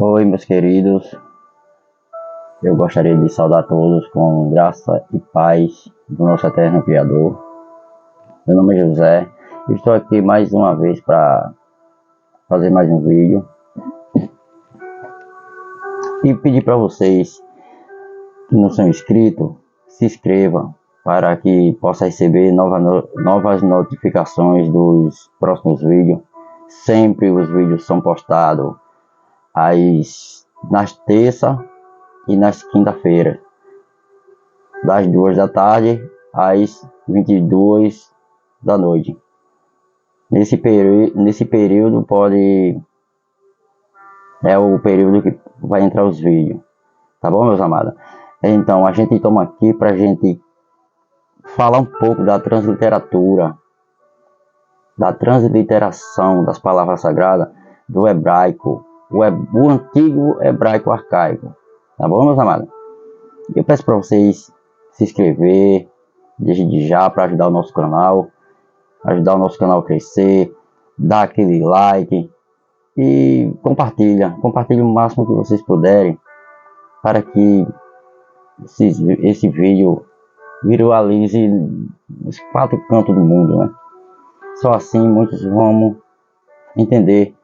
Oi, meus queridos. Eu gostaria de saudar todos com graça e paz do nosso eterno Criador. Meu nome é José. Estou aqui mais uma vez para fazer mais um vídeo e pedir para vocês que não são inscritos, se inscrevam para que possa receber novas notificações dos próximos vídeos. Sempre os vídeos são postados nas terças e nas quinta-feiras, das 2 da tarde às 22 da noite. Nesse período é o período que vai entrar os vídeos, tá bom, meus amados? Então a gente toma aqui pra gente falar um pouco da transliteratura, da transliteração das palavras sagradas do hebraico, o antigo hebraico arcaico, tá bom, meus amados? Eu peço para vocês se inscrever desde já para ajudar o nosso canal a crescer, dar aquele like e compartilhe o máximo que vocês puderem para que esse vídeo viralize nos 4 cantos do mundo, né? Só assim muitos vão entender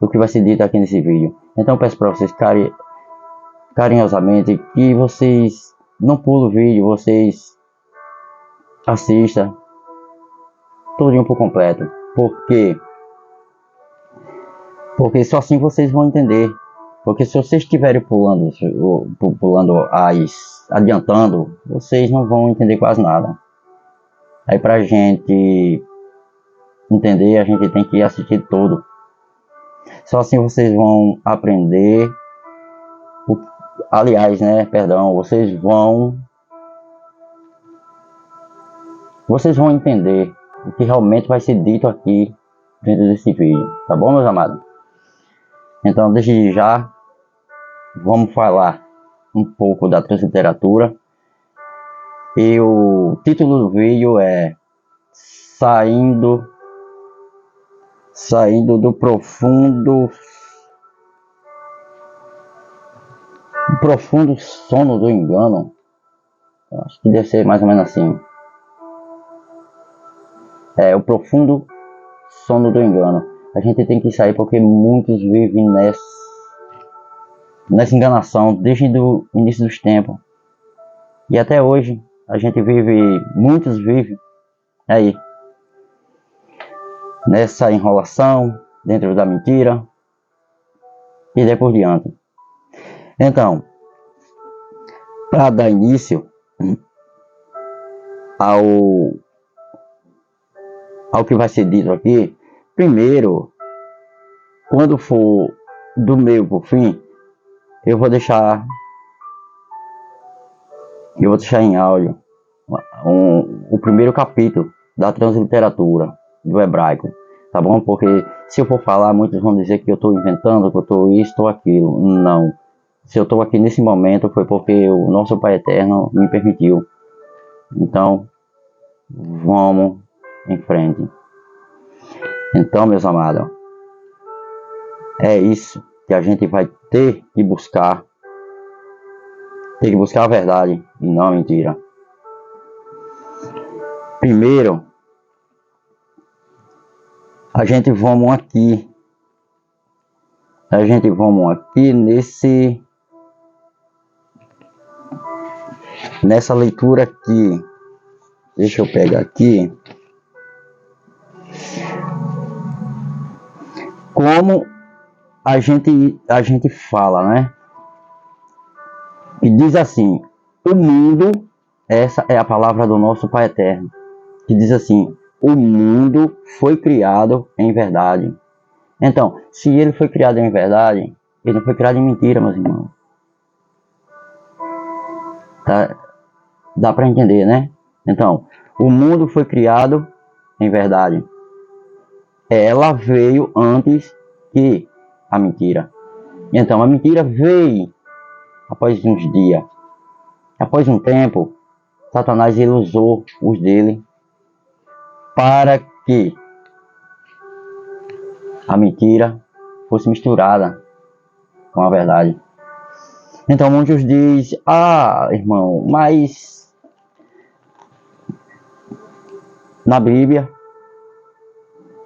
o que vai ser dito aqui nesse vídeo. Então eu peço para vocês carinhosamente que vocês não pulem o vídeo, vocês assistam tudinho por completo, porque só assim vocês vão entender. Porque se vocês estiverem adiantando, vocês não vão entender quase nada. Aí pra gente entender, a gente tem que assistir tudo. Só assim vocês vão aprender, vocês vão entender o que realmente vai ser dito aqui dentro desse vídeo, tá bom, meus amados? Então, desde já, vamos falar um pouco da transliteratura. E o título do vídeo é Saindo do profundo sono do engano. Acho que deve ser mais ou menos assim. O profundo sono do engano. A gente tem que sair porque muitos vivem nessa enganação desde o início dos tempos. E até hoje muitos vivem aí nessa enrolação, dentro da mentira e daí por diante. Então, para dar início ao que vai ser dito aqui, primeiro, quando for do meio para o fim, eu vou deixar em áudio o primeiro capítulo da transliteratura do hebraico, tá bom? Porque se eu for falar, muitos vão dizer que eu estou inventando, que eu estou isso, estou aquilo. Não. Se eu estou aqui nesse momento foi porque o nosso Pai Eterno me permitiu. Então, vamos em frente. Então, meus amados, é isso que a gente vai ter que buscar. Tem que buscar a verdade e não a mentira. Primeiro, a gente vamos aqui nessa leitura aqui. Deixa eu pegar aqui. Como a gente fala, né? E diz assim: o mundo, essa é a palavra do nosso Pai Eterno, que diz assim: o mundo foi criado em verdade. Então, se ele foi criado em verdade, ele não foi criado em mentira, meus irmãos. Tá? Dá para entender, né? Então, o mundo foi criado em verdade. Ela veio antes que a mentira. Então, a mentira veio após uns dias. Após um tempo, Satanás ele usou os dele para que a mentira fosse misturada com a verdade. Então muitos dizem, irmão, mas na Bíblia,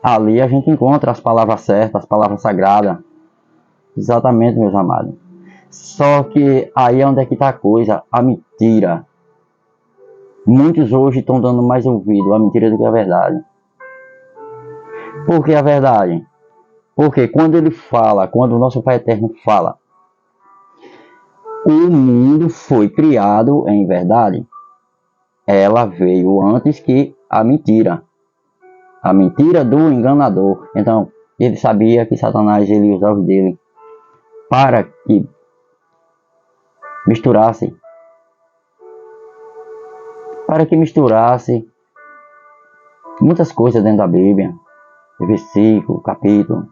ali a gente encontra as palavras certas, as palavras sagradas. Exatamente, meus amados. Só que aí é onde é que está a coisa, a mentira. Muitos hoje estão dando mais ouvido à mentira do que à verdade. Por que a verdade? Porque quando ele fala, quando o nosso Pai Eterno fala, o mundo foi criado em verdade, ela veio antes que a mentira do enganador. Então, ele sabia que Satanás ele ia usar os dele para que misturasse muitas coisas dentro da Bíblia, versículo, capítulo.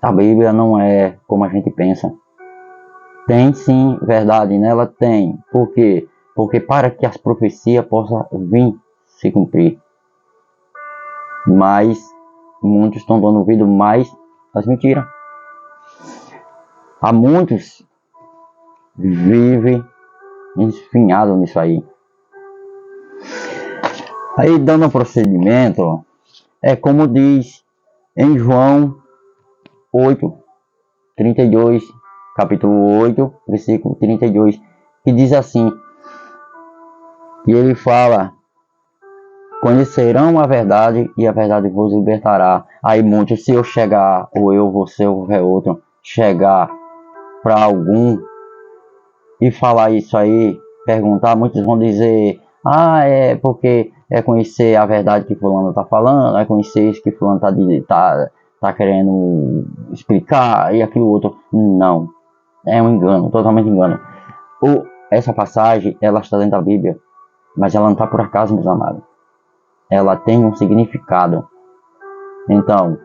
A Bíblia não é como a gente pensa. Tem sim verdade nela, tem. Por quê? Porque para que as profecias possam vir se cumprir. Mas muitos estão dando ouvido mais às mentiras. Há muitos vivem esfinhados nisso aí. Aí dando um procedimento, é como diz em João 8:32, capítulo 8, versículo 32, que diz assim, e ele fala, conhecerão a verdade e a verdade vos libertará. Aí muitos, se eu chegar, ou eu, você ou qualquer outro, chegar para algum e falar isso aí, perguntar, muitos vão dizer, é porque é conhecer a verdade que fulano está falando, é conhecer isso que fulano tá querendo explicar, e aquilo outro. Não, é um engano, totalmente engano. Essa passagem, ela está dentro da Bíblia, mas ela não está por acaso, meus amados. Ela tem um significado. Então,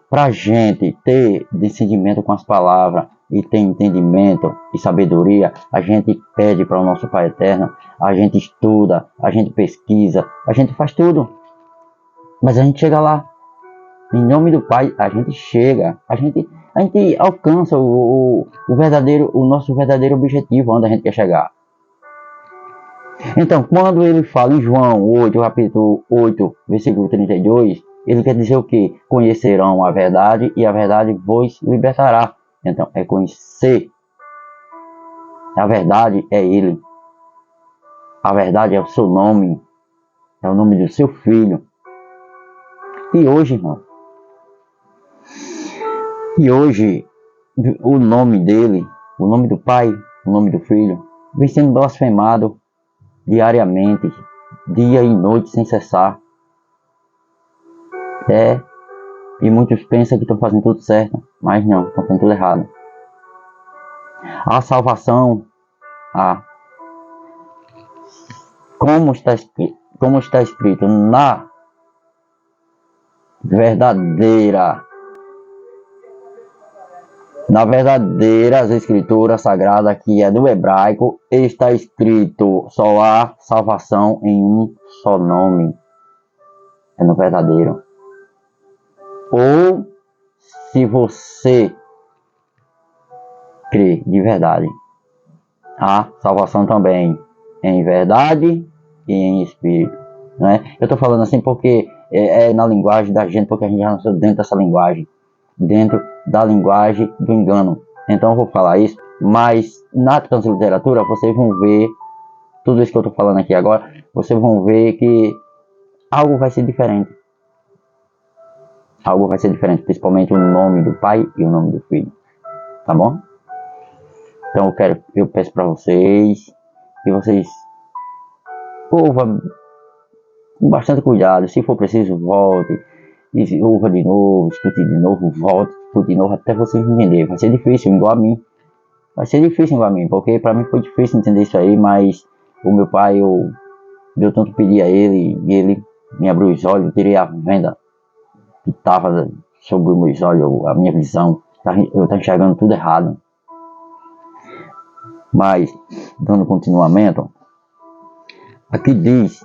para a gente ter discernimento com as palavras e ter entendimento e sabedoria, a gente pede para o nosso Pai Eterno, a gente estuda, a gente pesquisa, a gente faz tudo. Mas a gente chega lá. Em nome do Pai, a gente chega, a gente alcança o nosso verdadeiro objetivo, onde a gente quer chegar. Então, quando ele fala em João 8, capítulo 8, versículo 32, ele quer dizer o quê? Conhecerão a verdade e a verdade vos libertará. Então, é conhecer. A verdade é ele. A verdade é o seu nome. É o nome do seu filho. E hoje, irmão, o nome dele, o nome do Pai, o nome do Filho, vem sendo blasfemado diariamente, dia e noite, sem cessar. E muitos pensam que estão fazendo tudo certo, mas não, estão fazendo tudo errado. A salvação, como está escrito na verdadeiras escrituras sagradas, que é do hebraico, está escrito, só há salvação em um só nome, é no verdadeiro. Ou se você crê de verdade, há salvação também em verdade e em espírito, né? Eu estou falando assim porque é na linguagem da gente, porque a gente já nasceu dentro dessa linguagem, dentro da linguagem do engano. Então eu vou falar isso, mas na transliteratura vocês vão ver, tudo isso que eu estou falando aqui agora, vocês vão ver que algo vai ser diferente. Algo vai ser diferente, principalmente o nome do Pai e o nome do Filho. Tá bom? Então eu peço para vocês que vocês ouvam com bastante cuidado. Se for preciso, volte. E ouva de novo, escute de novo, volte, escute de novo, até vocês entenderem. Vai ser difícil, igual a mim. Vai ser difícil igual a mim, porque para mim foi difícil entender isso aí, mas o meu pai, eu tanto pedi a ele, e ele me abriu os olhos, eu tirei a venda que estava sobre os meus olhos, a minha visão. Eu estava enxergando tudo errado. Mas, dando continuamento, aqui diz,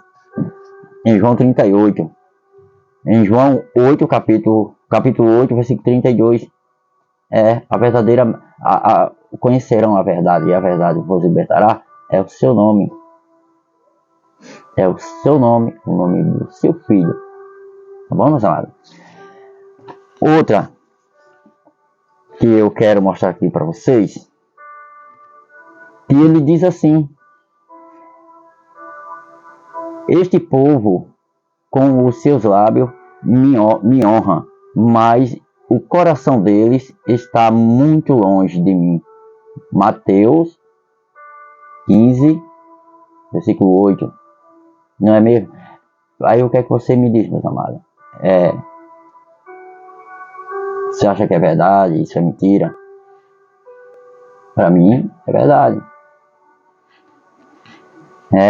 em João 38, em João 8, capítulo 8, versículo 32, A verdadeira, conhecerão a verdade e a verdade vos libertará, é o seu nome. É o seu nome, o nome do seu filho. Tá bom, meus amados? Outra que eu quero mostrar aqui para vocês, que ele diz assim: este povo com os seus lábios me honra, mas o coração deles está muito longe de mim. Mateus 15, versículo 8. Não é mesmo? Aí o que é que você me diz, meus amados? Você acha que é verdade? Isso é mentira? Para mim, é verdade.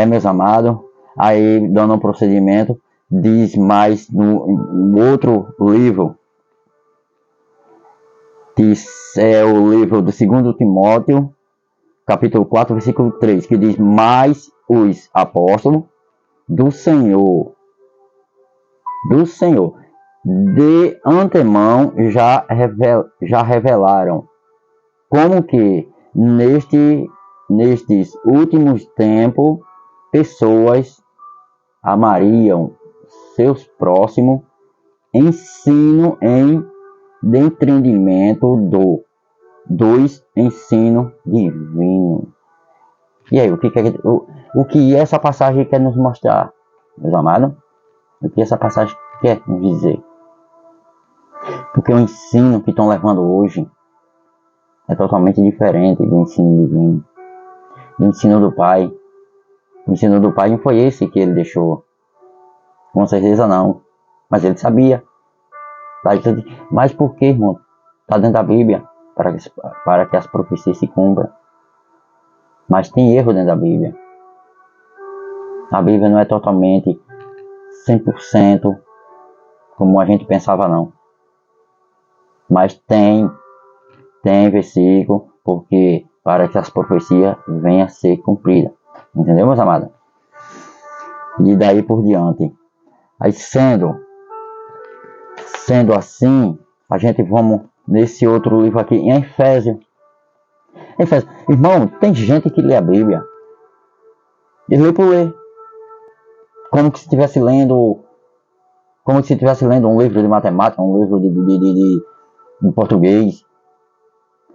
Meus amados. Aí, dando um procedimento, diz mais no outro livro, que é o livro do 2 Timóteo, capítulo 4, versículo 3, que diz: mas os apóstolos do Senhor, de antemão já revelaram como que nestes últimos tempos pessoas amariam seus próximos, ensino de entendimento dos ensino divino. E aí, o que essa passagem quer nos mostrar, meus amados? O que essa passagem quer nos dizer? Porque o ensino que estão levando hoje é totalmente diferente do ensino divino, do ensino do Pai. O ensino do Pai não foi esse que ele deixou. Com certeza não. Mas ele sabia. Mas por que, irmão? Está dentro da Bíblia. Para que as profecias se cumpram. Mas tem erro dentro da Bíblia. A Bíblia não é totalmente 100% como a gente pensava, não. Mas tem versículo, porque para que as profecias venham a ser cumpridas. Entendeu, meus amados? E daí por diante. Aí sendo assim, a gente vamos nesse outro livro aqui, em Efésios. Irmão, tem gente que lê a Bíblia e lê por ler. Como se estivesse lendo um livro de matemática, um livro de português.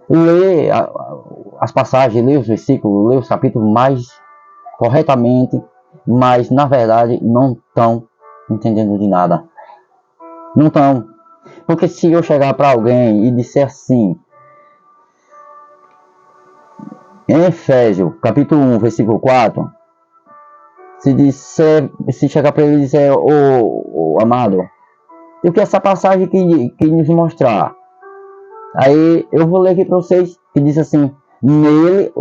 Lê as passagens, lê os versículos, lê os capítulos mais corretamente, mas na verdade não estão entendendo de nada. Não estão. Porque se eu chegar para alguém e disser assim, em Efésios, capítulo 1, versículo 4, se chegar para ele e dizer, ô amado, o que essa passagem que nos mostrar? Aí eu vou ler aqui para vocês, que diz assim, nele,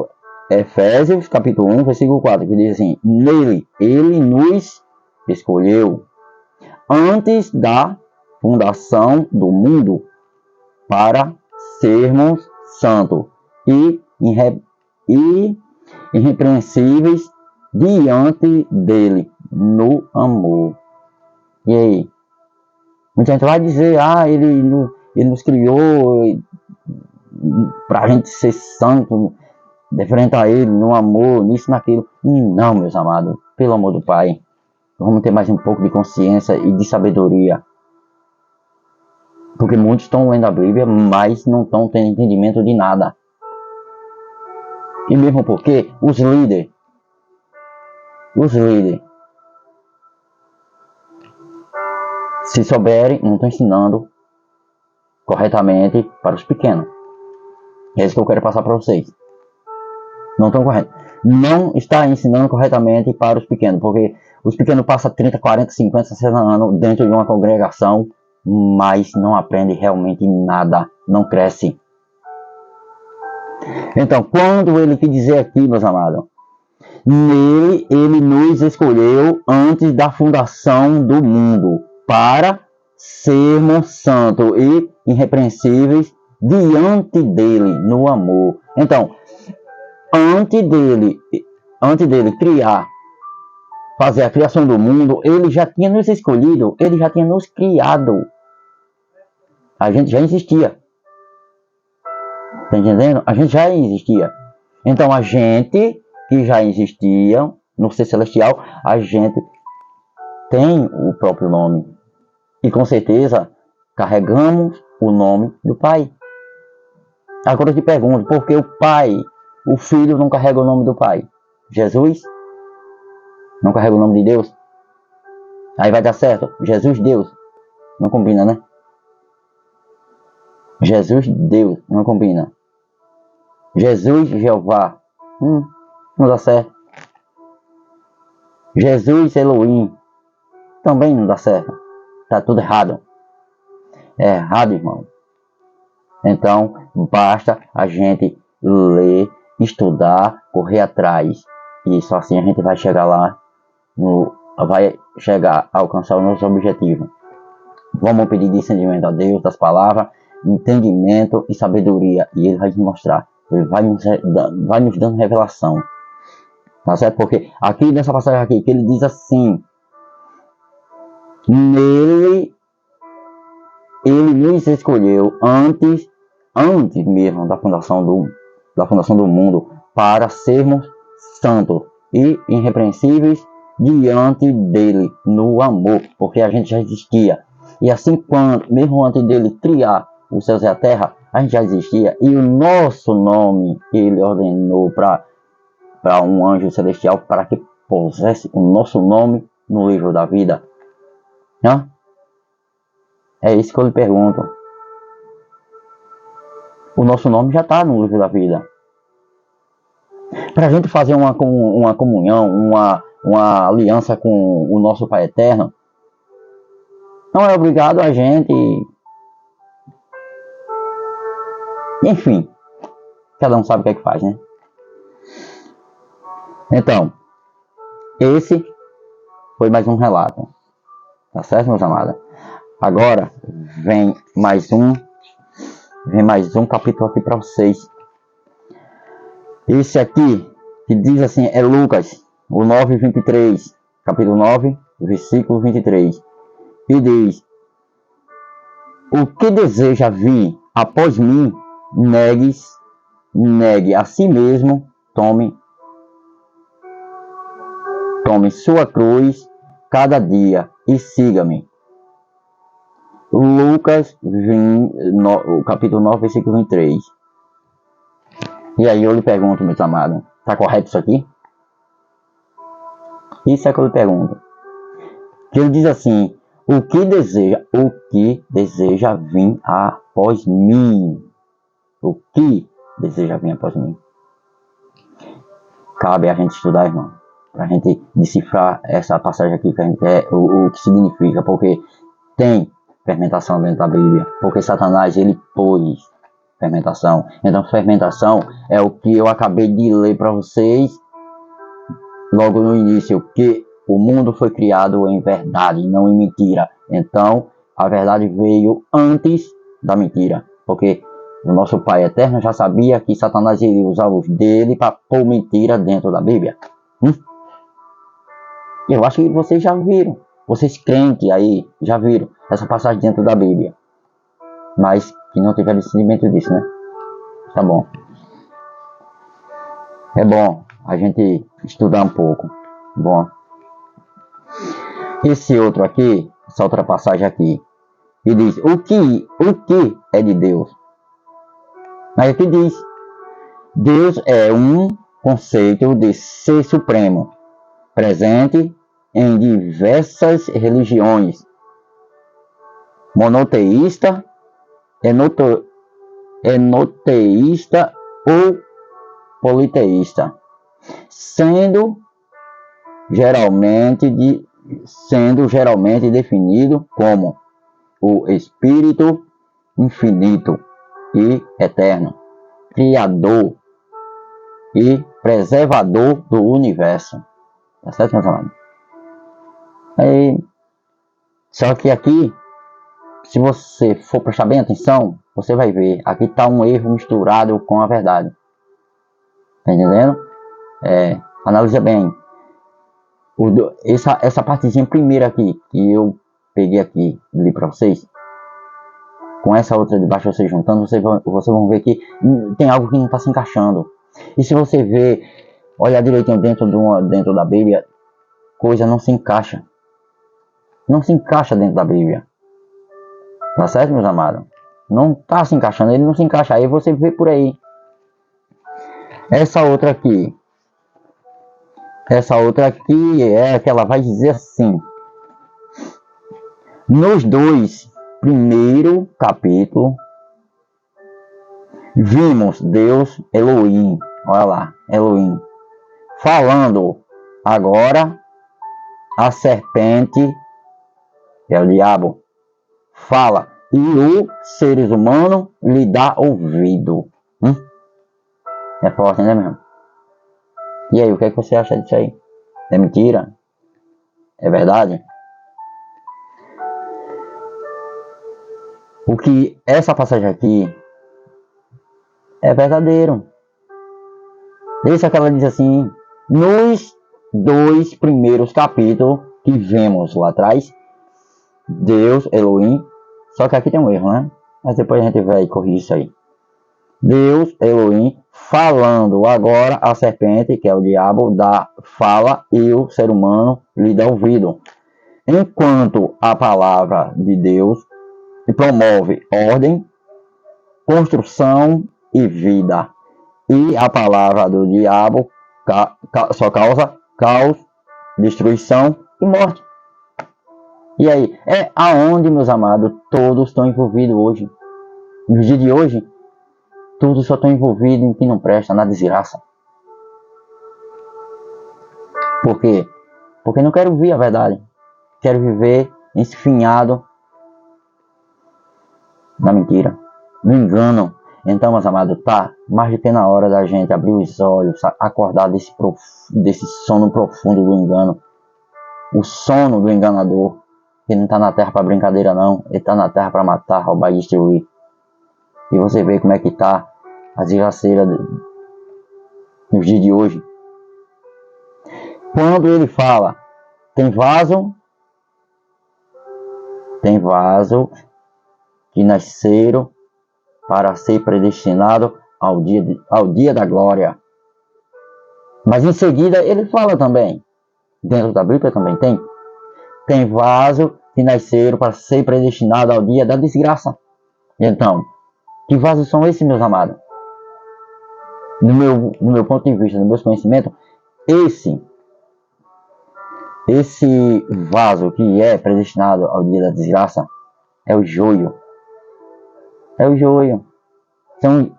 Efésios, capítulo 1, versículo 4, que diz assim, nele, ele nos escolheu antes da fundação do mundo para sermos santos e irrepreensíveis diante dele no amor. E aí? Muita gente vai dizer, ele nos criou para a gente ser santo, diferente a ele, no amor, nisso, naquilo. Não, meus amados, pelo amor do Pai, vamos ter mais um pouco de consciência e de sabedoria. Porque muitos estão lendo a Bíblia, mas não estão tendo entendimento de nada. E mesmo porque os líderes, se souberem, não estão ensinando corretamente para os pequenos. É isso que eu quero passar para vocês. Não estão corretos. Não está ensinando corretamente para os pequenos, porque os pequenos passam 30, 40, 50, 60 anos dentro de uma congregação, mas não aprendem realmente nada, não cresce. Então, quando ele quis dizer aqui, meus amados, nele ele nos escolheu antes da fundação do mundo, para sermos santos e irrepreensíveis diante dele no amor. Então, antes dele fazer a criação do mundo, ele já tinha nos escolhido, ele já tinha nos criado. A gente já existia. Tá entendendo? A gente já existia. Então a gente que já existia no ser celestial, a gente tem o próprio nome. E com certeza carregamos o nome do Pai. Agora eu te pergunto, por que o Filho não carrega o nome do Pai? Jesus não carrega o nome de Deus? Aí vai dar certo. Jesus, Deus. Não combina, né? Jesus, Deus. Não combina. Jesus, Jeová. Não dá certo. Jesus, Elohim. Também não dá certo. Tá tudo errado. É errado, irmão. Então, basta a gente ler, estudar, correr atrás. E só assim a gente vai chegar lá, vai chegar a alcançar o nosso objetivo. Vamos pedir discernimento a Deus das palavras, entendimento e sabedoria. E Ele vai nos mostrar. Ele vai nos dando revelação. Tá certo? Porque aqui nessa passagem aqui, que ele diz assim: nele ele nos escolheu antes mesmo da fundação do mundo, para sermos santos e irrepreensíveis diante dele no amor, porque a gente já existia. E assim, quando mesmo antes dele criar os céus e a terra, a gente já existia, e o nosso nome ele ordenou para um anjo celestial para que pusesse o nosso nome no livro da vida. Né? É isso que eu lhe pergunto. O nosso nome já está no livro da vida. Para a gente fazer uma comunhão, uma aliança com o nosso Pai Eterno, não é obrigado a gente. Enfim, cada um sabe o que é que faz, né? Então, esse foi mais um relato. Tá certo, meus amados? Agora vem mais um capítulo aqui para vocês. Esse aqui, que diz assim, é Lucas, o 9:23, capítulo 9, versículo 23. E diz: o que deseja vir após mim, negue a si mesmo, tome sua cruz cada dia e siga-me. Lucas, capítulo 9, versículo 23. E aí eu lhe pergunto, meus amados, está correto isso aqui? Isso é que eu lhe pergunto. Que ele diz assim: o que deseja vir após mim? O que deseja vir após mim? Cabe a gente estudar, irmão, para a gente decifrar essa passagem aqui, que a gente quer, o que significa, porque tem fermentação dentro da Bíblia, porque Satanás ele pôs fermentação. Então fermentação é o que eu acabei de ler para vocês logo no início, que o mundo foi criado em verdade, não em mentira. Então a verdade veio antes da mentira, porque o nosso Pai Eterno já sabia que Satanás iria usar os dele para pôr mentira dentro da Bíblia. Eu acho que vocês já viram. Vocês crentes aí já viram essa passagem dentro da Bíblia. Mas que não tiveram discernimento disso, né? Tá bom. É bom a gente estudar um pouco. Bom. Esse outro aqui, essa outra passagem aqui, que diz: o que é de Deus? Mas aqui diz: Deus é um conceito de ser supremo, presente em diversas religiões, monoteísta, enoteísta ou politeísta, sendo geralmente definido como o Espírito infinito e eterno, criador e preservador do universo. Tá certo, meus amados? Só que aqui, se você for prestar bem atenção, você vai ver, aqui está um erro misturado com a verdade. Tá entendendo? Analisa bem. Essa partezinha primeira aqui, que eu peguei aqui, li para vocês. com essa outra de baixo, você juntando, vocês vão ver que tem algo que não está se encaixando. E se você ver, olhar direitinho dentro da Bíblia, coisa não se encaixa. Não se encaixa dentro da Bíblia. Tá certo, meus amados? Não tá se encaixando, ele não se encaixa. Aí você vê por aí. Essa outra aqui é que ela vai dizer assim: nos 2 primeiros capítulos, vimos Deus Elohim, olha lá, Elohim, falando agora a serpente, que é o diabo, fala, e os seres humanos lhe dá ouvido. É forte, né, mesmo? E aí, o que é que você acha disso aí? É mentira? É verdade? O que essa passagem aqui é verdadeiro. Isso é que ela diz assim, nos 2 primeiros capítulos que vemos lá atrás, Deus, Elohim, só que aqui tem um erro, né? Mas depois a gente vai corrigir isso aí. Deus, Elohim, falando agora a serpente, que é o diabo, fala e o ser humano lhe dá ouvido. Enquanto a palavra de Deus promove ordem, construção e vida. E a palavra do diabo só causa caos, destruição e morte. E aí, é aonde, meus amados, todos estão envolvidos hoje. No dia de hoje, todos só estão envolvidos em que não presta, na desgraça. Por quê? Porque não quero ouvir a verdade. Quero viver esfinhado na mentira, no engano. Então, meus amados, tá mais do que na hora da gente abrir os olhos, acordar desse sono profundo do engano. O sono do enganador. Ele não está na terra para brincadeira não. Ele está na terra para matar, roubar e destruir. E você vê como é que está a desgraceira nos dias de hoje. Quando ele fala, tem vaso que nasceram para ser predestinado ao dia da glória. Mas em seguida ele fala também, dentro da Bíblia também tem vaso que nasceram para ser predestinado ao dia da desgraça. Então, que vasos são esses, meus amados? No meu ponto de vista, no meu conhecimento, esse vaso que é predestinado ao dia da desgraça é o joio. É o joio. São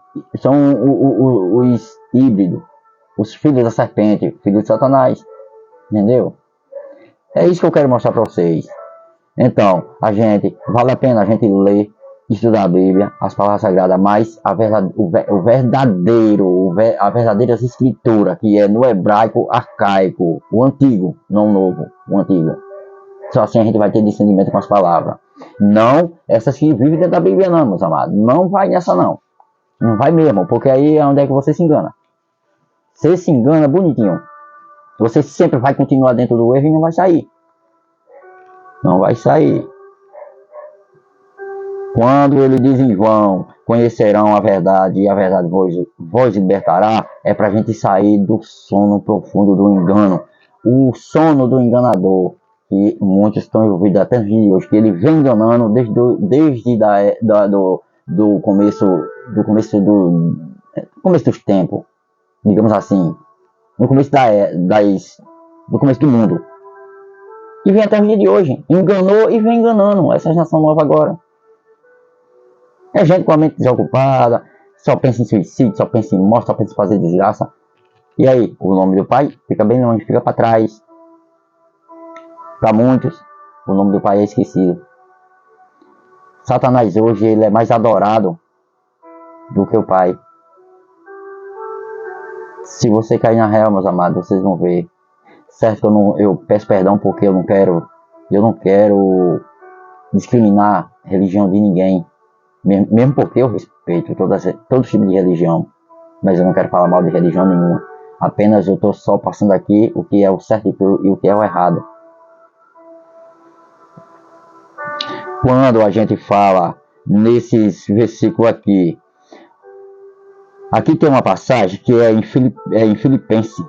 os híbridos, os filhos da serpente, filhos de Satanás. Entendeu? É isso que eu quero mostrar para vocês. Então, vale a pena a gente ler, estudar a Bíblia, as palavras sagradas, mas a verdadeira escritura, que é no hebraico arcaico, o antigo, não o novo, o antigo. Só assim a gente vai ter discernimento com as palavras. Não essas que vivem dentro da Bíblia não, meus amados. Não vai nessa não. Não vai mesmo, porque aí é onde é que você se engana. Você se engana bonitinho. Você sempre vai continuar dentro do erro e não vai sair. Não vai sair. Quando ele diz em vão, conhecerão a verdade e a verdade vos libertará, é para a gente sair do sono profundo do engano. O sono do enganador, que muitos estão envolvidos até nos dias de hoje, que ele vem enganando desde do começo dos tempos, digamos assim, no começo do começo do mundo. E vem até o dia de hoje. Enganou e vem enganando essa geração nova agora. É gente com a mente desocupada, só pensa em suicídio, só pensa em morte, só pensa em fazer desgraça. E aí, o nome do pai fica bem longe, fica para trás. Para muitos, o nome do pai é esquecido. Satanás hoje ele é mais adorado do que o pai. Se você cair na real, meus amados, vocês vão ver. Certo que eu peço perdão porque eu não quero discriminar a religião de ninguém. Mesmo porque eu respeito todo tipo de religião. Mas eu não quero falar mal de religião nenhuma. Apenas eu estou só passando aqui o que é o certo e o que é o errado. Quando a gente fala nesses versículos aqui. Aqui tem uma passagem que é em Filipenses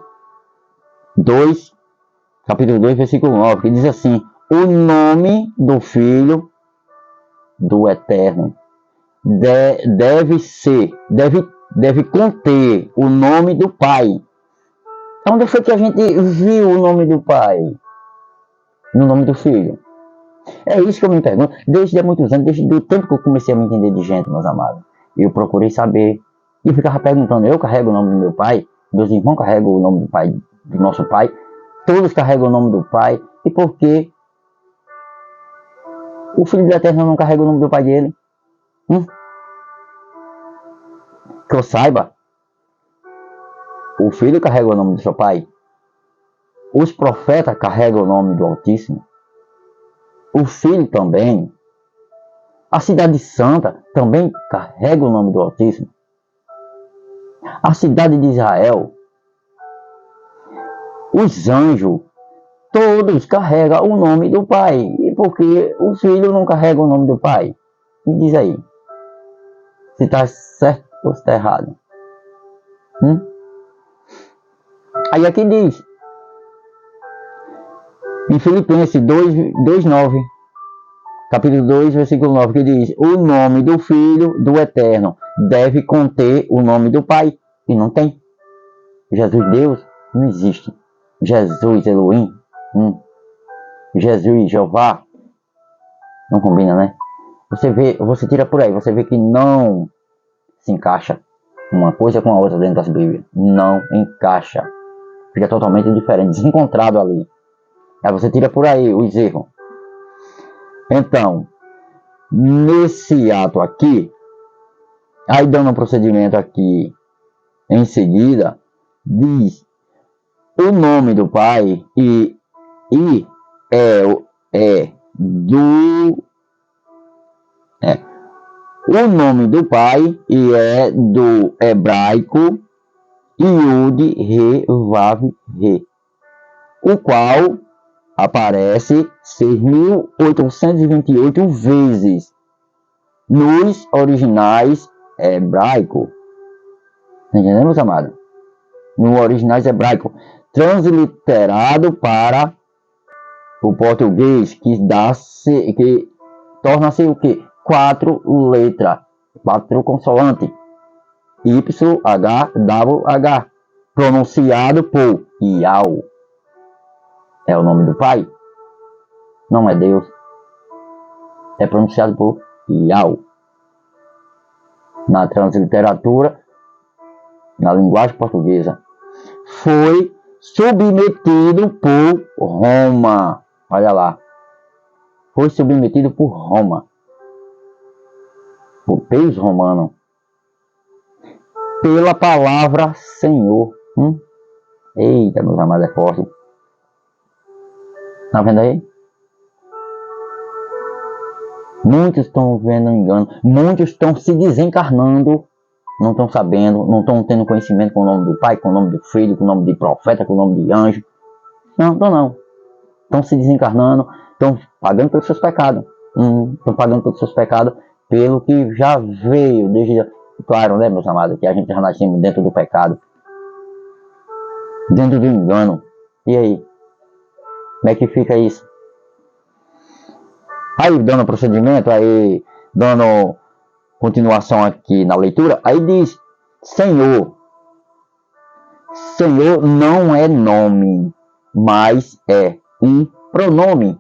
2, capítulo 2, versículo 9, que diz assim: o nome do Filho do Eterno deve conter o nome do Pai. Onde foi que a gente viu o nome do Pai? No nome do Filho. É isso que eu me pergunto, desde há muitos anos, desde o tempo que eu comecei a me entender de gente, meus amados. Eu procurei saber, e eu ficava perguntando, eu carrego o nome do meu pai, meus irmãos carregam o nome do pai, do nosso pai, todos carregam o nome do pai, e por que o Filho do Eterno não carrega o nome do pai dele? Que eu saiba, o Filho carrega o nome do seu pai, os profetas carregam o nome do Altíssimo, o Filho também, a cidade santa também carrega o nome do Altíssimo, a cidade de Israel, os anjos, todos carregam o nome do Pai. E por que o Filho não carrega o nome do Pai? Me diz aí, se está certo ou se está errado. Aí aqui diz, em Filipenses 2:9, capítulo 2, versículo 9, que diz: o nome do Filho do Eterno deve conter o nome do Pai. E não tem. Jesus Deus não existe. Jesus Elohim, Jesus Jeová, não combina, né? Você tira por aí, você vê que não se encaixa uma coisa com a outra dentro das Bíblias. Não encaixa. Fica totalmente diferente, desencontrado ali. Aí você tira por aí os erros. Então, nesse ato aqui, aí dando um procedimento aqui em seguida, diz o nome do Pai e o nome do Pai e é do hebraico Yud Re Vav Re, o qual aparece 6.828 vezes nos originais hebraicos. Entendemos, amado? No originais hebraico, transliterado para o português, que torna-se o que? 4 letras, 4 consoantes, YHWH, pronunciado por Yahweh. É o nome do Pai? Não é Deus. É pronunciado por Yahweh. Na transliteratura, na linguagem portuguesa, foi submetido por Roma. Olha lá. Foi submetido por Roma. Por pelos romanos. Pela palavra Senhor. Eita, meus amados, é forte. Tá vendo aí? Muitos estão vendo engano. Muitos estão se desencarnando. Não estão sabendo. Não estão tendo conhecimento com o nome do Pai, com o nome do Filho, com o nome de profeta, com o nome de anjo. Não. Estão se desencarnando. Estão pagando pelos seus pecados. Estão pagando pelos seus pecados. Pelo que já veio desde... Claro, né, meus amados? Que a gente já nascemos dentro do pecado. Dentro do engano. E aí? Como é que fica isso? Aí, dando procedimento, aí, dando continuação aqui na leitura, aí diz, Senhor. Senhor não é nome, mas é um pronome.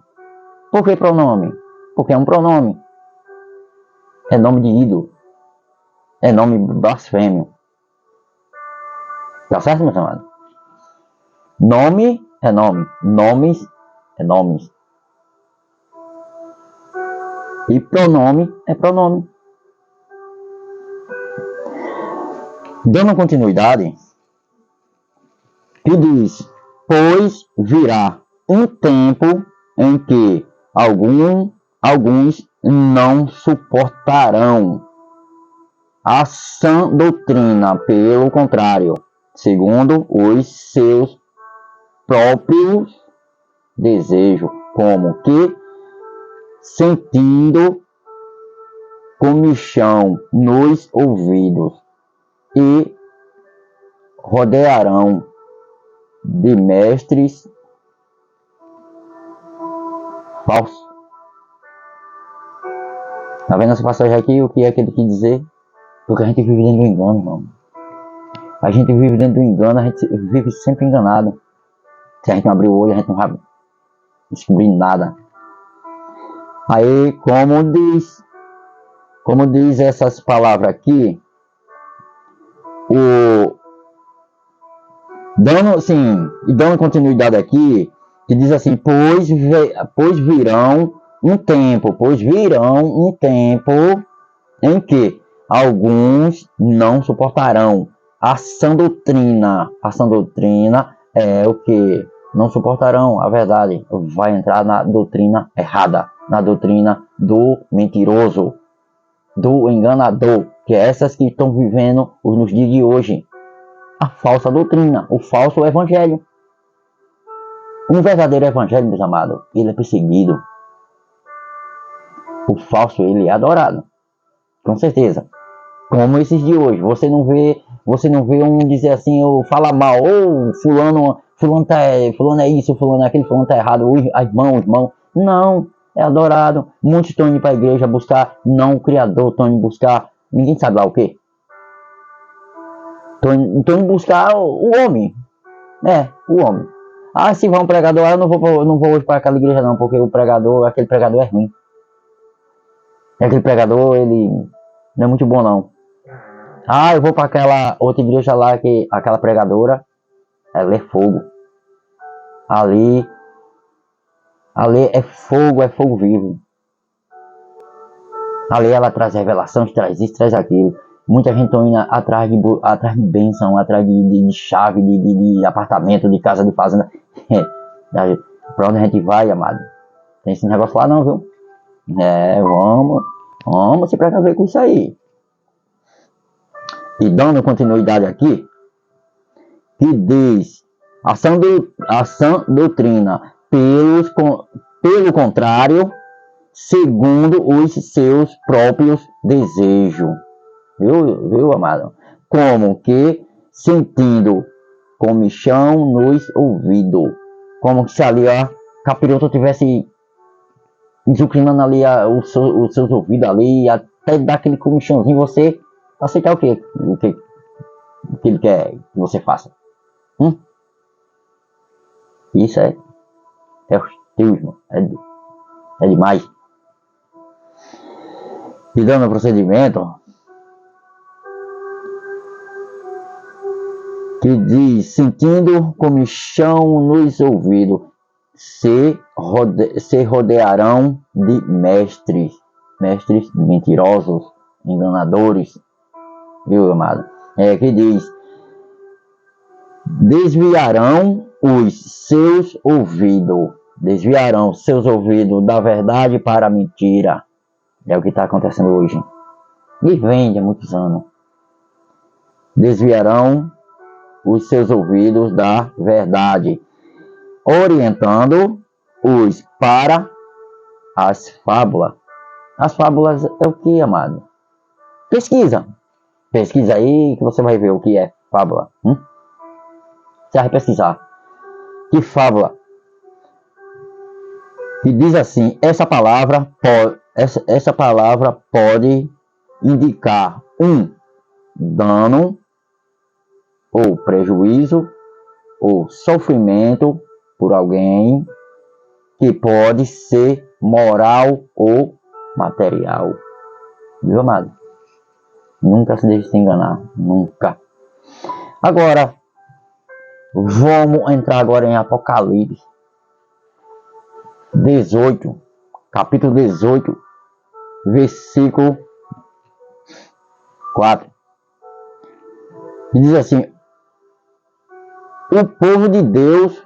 Por que pronome? Porque é um pronome. É nome de ídolo. É nome blasfêmio. Tá certo, meus amados? Nome é nome. Nomes é nomes. E pronome é pronome. Dando continuidade, que diz, pois virá um tempo em que alguns não suportarão a sã doutrina, pelo contrário, segundo os seus próprios desejos, como que sentindo comichão nos ouvidos e rodearão de mestres falsos. Tá vendo essa passagem aqui? O que é que ele quis dizer? Porque a gente vive dentro do engano, irmão. A gente vive dentro do engano, a gente vive sempre enganado. Se a gente não abrir o olho, a gente não vai descobrir nada. Aí, como diz essas palavras aqui, dando continuidade aqui, que diz assim, pois virão um tempo em que alguns não suportarão a sã doutrina. A sã doutrina é o que? Não suportarão a verdade. Vai entrar na doutrina errada, na doutrina do mentiroso, do enganador, que é essas que estão vivendo nos dias de hoje. A falsa doutrina, o falso evangelho. Um verdadeiro evangelho, meus amados, ele é perseguido. O falso, ele é adorado. Com certeza. Como esses de hoje. Você não vê um dizer assim, ou fala mal, ou fulano é isso, fulano é aquilo, fulano tá errado, hoje, irmão. Não, é adorado. Muitos estão indo para a igreja buscar, não o Criador, estão indo buscar, ninguém sabe lá o que. Estão indo buscar o homem. O homem. Ah, se vai um pregador, eu não vou hoje para aquela igreja não, porque aquele pregador é ruim. Aquele pregador, ele não é muito bom não. Ah, eu vou para aquela outra igreja lá, que aquela pregadora, ela é fogo. Ali é fogo vivo. Ali ela traz revelação, traz isso, traz aquilo. Muita gente está indo atrás de bênção, atrás de chave, de apartamento, de casa, de fazenda. Pra onde a gente vai, amado? Tem esse negócio lá não, viu? Vamos se precaver com isso aí. E dando continuidade aqui, que diz a sã doutrina, pelo contrário, segundo os seus próprios desejos. Viu, amado? Como que sentindo comichão nos ouvidos. Como se ali a capiroto tivesse insucrinando ali os seus ouvidos ali, até dar aquele comichãozinho, você aceitar o que ele quer que você faça. Isso é hostismo, é demais. E dando procedimento, que diz, sentindo comichão nos ouvidos, se rodearão de mestres mentirosos, enganadores. Viu, amado? Que diz, desviarão seus ouvidos da verdade para a mentira. É o que está acontecendo hoje. E vem há muitos anos. Desviarão os seus ouvidos da verdade, orientando-os para as fábulas. As fábulas é o que, amado? Pesquisa aí que você vai ver o que é fábula. Você vai pesquisar. Que fábula? E diz assim, essa palavra pode indicar um dano ou prejuízo ou sofrimento por alguém, que pode ser moral ou material. Viu, amado? Nunca se deixe se enganar. Nunca. Agora, vamos entrar agora em Apocalipse 18. Capítulo 18. Versículo 4. E diz assim, o povo de Deus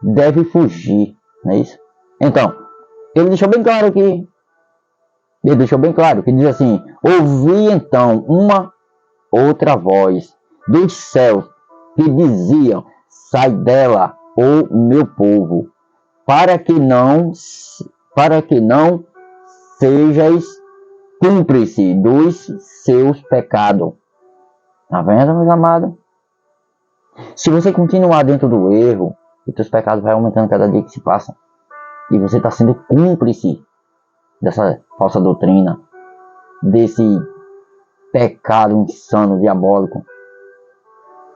deve fugir, não é isso? Então, ele deixou bem claro que diz assim, ouvi então uma outra voz dos céus que diziam, sai dela, ó meu povo, para que não sejais cúmplice dos seus pecados. Tá vendo, meus amados? Se você continuar dentro do erro, os seus pecados vão aumentando cada dia que se passa. E você está sendo cúmplice dessa falsa doutrina, desse pecado insano, diabólico.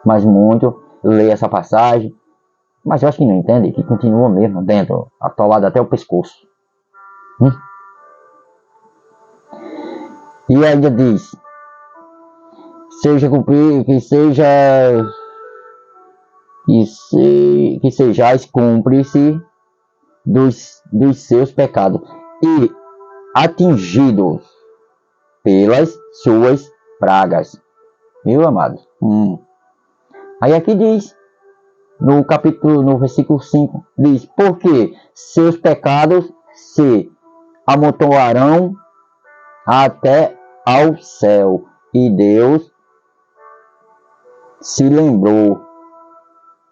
Mas muito lê essa passagem, mas eu acho que não entende, que continua mesmo dentro, atolado até o pescoço. E ainda diz, que sejais cúmplice dos seus pecados e atingidos pelas suas pragas. Viu, amados? Aí aqui diz, no versículo 5, diz, porque seus pecados se amontoarão até ao céu, e Deus se lembrou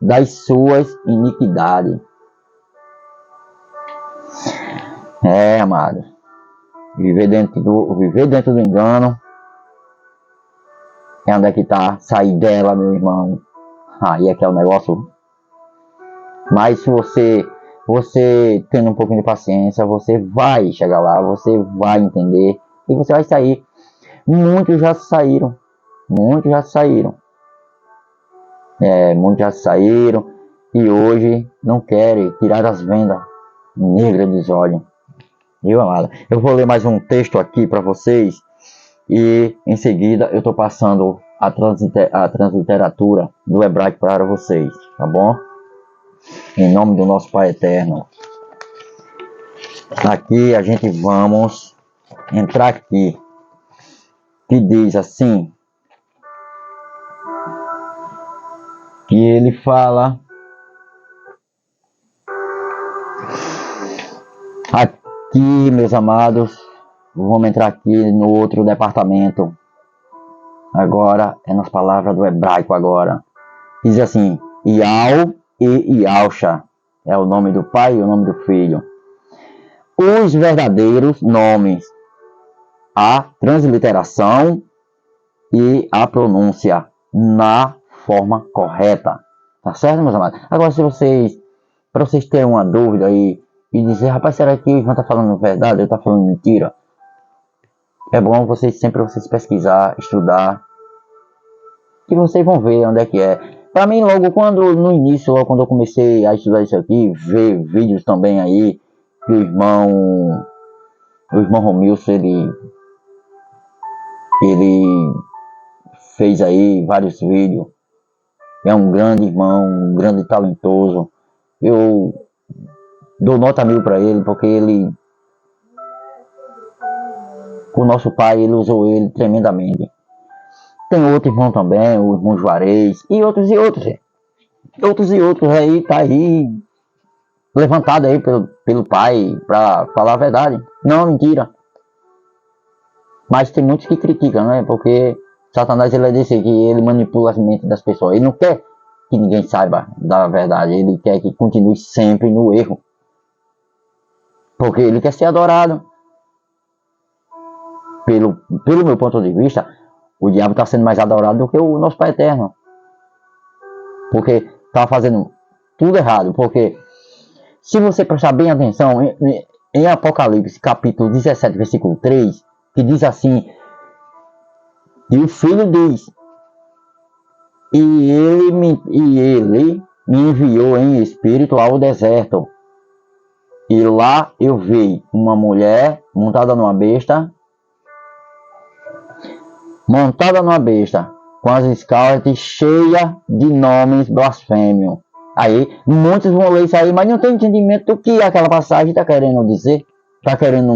das suas iniquidades. Amado, viver dentro do engano é onde é que está, sair dela, meu irmão. Aí é que é o negócio. Mas se você tendo um pouquinho de paciência, você vai chegar lá, você vai entender e você vai sair. Muitos já saíram. Muitos já saíram e hoje não querem tirar as vendas negras dos olhos. Viu, amado? Eu vou ler mais um texto aqui para vocês e em seguida eu estou passando a transliteratura do hebraico para vocês, tá bom? Em nome do nosso Pai Eterno. Aqui a gente vamos entrar aqui, que diz assim, que ele fala aqui, meus amados, vamos entrar aqui no outro departamento. Agora é nas palavras do hebraico agora. Diz assim, Ial e Ialcha, é o nome do Pai e o nome do Filho. Os verdadeiros nomes, a transliteração e a pronúncia na forma correta. Tá certo, meus amados? Agora, para vocês terem uma dúvida aí e dizer, rapaz, será que o irmão tá falando verdade ou tá falando mentira? É bom vocês pesquisar, estudar, que vocês vão ver onde é que é. Para mim, logo no início, quando eu comecei a estudar isso aqui, ver vídeos também aí, que o irmão Romilson, ele fez aí vários vídeos. É um grande irmão, um grande talentoso. Eu dou nota 1000 para ele, porque o nosso pai, ele usou ele tremendamente. Tem outro irmão também, o irmão Juarez, e outros aí, tá aí, levantado aí pelo pai, para falar a verdade. Não, mentira. Mas tem muitos que criticam, né? Porque Satanás, ele é desse que ele manipula as mentes das pessoas. Ele não quer que ninguém saiba da verdade. Ele quer que continue sempre no erro. Porque ele quer ser adorado. Pelo meu ponto de vista, o diabo está sendo mais adorado do que o nosso Pai Eterno. Porque está fazendo tudo errado. Porque se você prestar bem atenção em Apocalipse, capítulo 17, versículo 3, que diz assim, e o Filho diz, e ele me enviou em espírito ao deserto, e lá eu vi uma mulher montada numa besta, com as escalas cheias de nomes blasfêmios. Aí, muitos vão ler isso aí, mas não tem entendimento do que aquela passagem está querendo dizer, está querendo